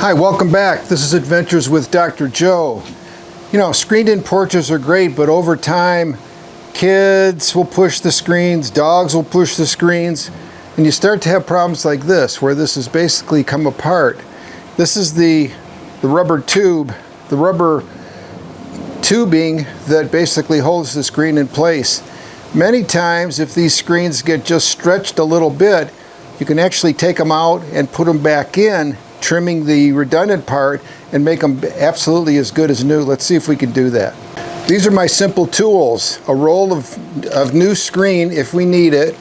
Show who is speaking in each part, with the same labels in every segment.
Speaker 1: Hi, welcome back. This is Adventures with Dr. Joe. You know, screened-in porches are great, but over time, kids will push the screens, dogs will push the screens, and you start to have problems like this, where this has basically come apart. This is the rubber tube, the rubber tubing that basically holds the screen in place. Many times, if these screens get just stretched a little bit, you can actually take them out and put them back in, trimming the redundant part and make them absolutely as good as new. Let's see if we can do that. These are my simple tools. A roll of new screen if we need it.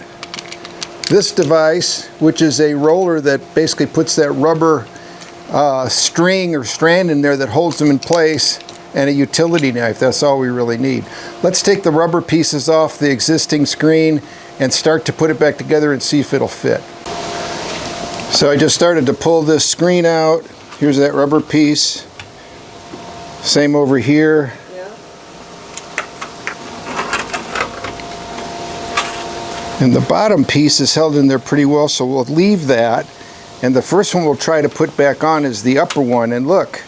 Speaker 1: This device, which is a roller that basically puts that rubber string or strand in there that holds them in place, and a utility knife. That's all we really need. Let's take the rubber pieces off the existing screen and start to put it back together and see if it'll fit. So I just started to pull this screen out. Here's that rubber piece. Same over here.
Speaker 2: Yeah.
Speaker 1: And the bottom piece is held in there pretty well, so we'll leave that. And the first one we'll try to put back on is the upper one. And look,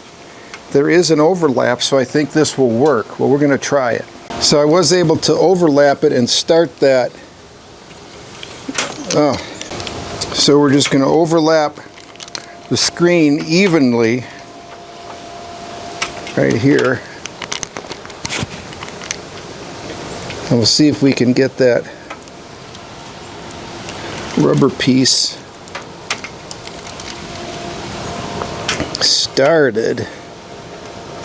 Speaker 1: there is an overlap, so I think this will work. Well, we're going to try it. So I was able to overlap it and start that. So we're just going to overlap the screen evenly right here. And we'll see if we can get that rubber piece started.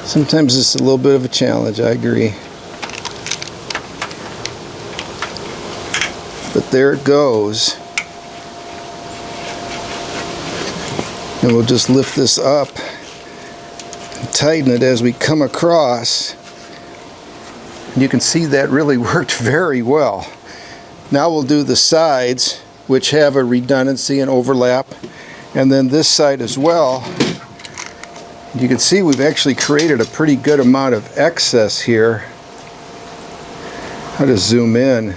Speaker 1: Sometimes it's a little bit of a challenge, I agree. But there it goes. And we'll just lift this up and tighten it as we come across. And you can see that really worked very well. Now we'll do the sides, which have a redundancy and overlap, and then this side as well. You can see we've actually created a pretty good amount of excess here. I'll just zoom in,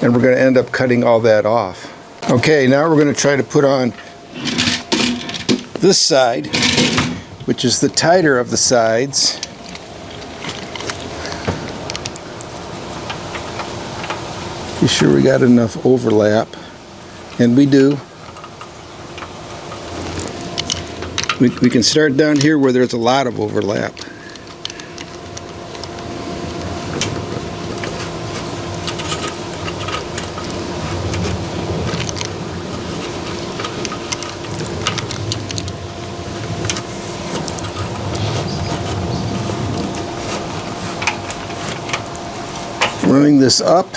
Speaker 1: and we're going to end up cutting all that off. Okay, now we're going to try to put on this side, which is the tighter of the sides. Be sure we got enough overlap, and we do. We can start down here where there's a lot of overlap. Running this up,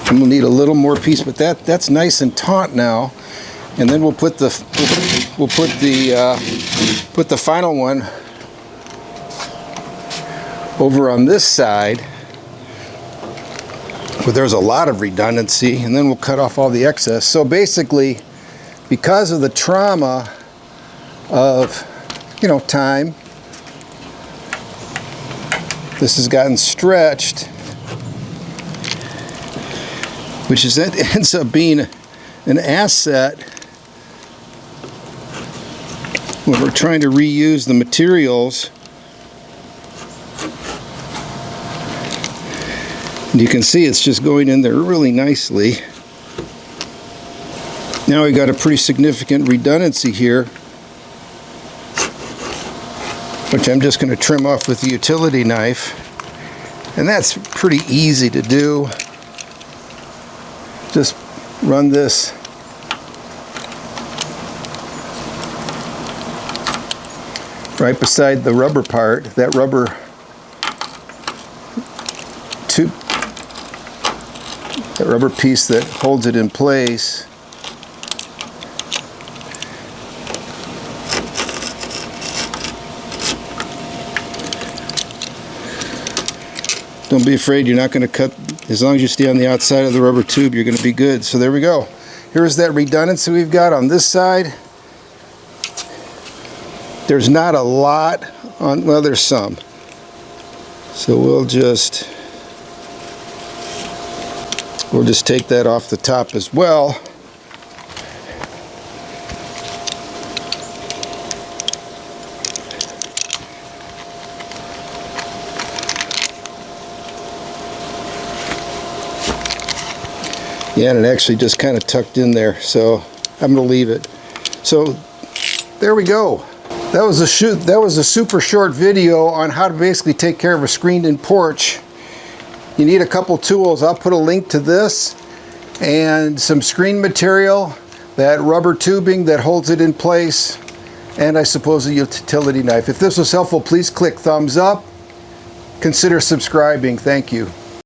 Speaker 1: and we'll need a little more piece, but that's nice and taut now. And then we'll put the final one over on this side where there's a lot of redundancy, and then we'll cut off all the excess. So basically, because of the trauma of, time, this has gotten stretched, which ends up being an asset when we're trying to reuse the materials. And you can see it's just going in there really nicely. Now we've got a pretty significant redundancy here, which I'm just going to trim off with the utility knife. And that's pretty easy to do. Just run this right beside the rubber part, that rubber tube, that rubber piece that holds it in place. Don't be afraid, you're not going to cut. As long as you stay on the outside of the rubber tube, you're going to be good. So there we go. Here's that redundancy we've got on this side. There's not a lot on, well, there's some. So we'll just take that off the top as well. Yeah, and it actually just kind of tucked in there, so I'm going to leave it. So there we go. That was a super short video on how to basically take care of a screened-in porch. You need a couple tools. I'll put a link to this and some screen material, that rubber tubing that holds it in place, and I suppose a utility knife. If this was helpful, please click thumbs up. Consider subscribing. Thank you.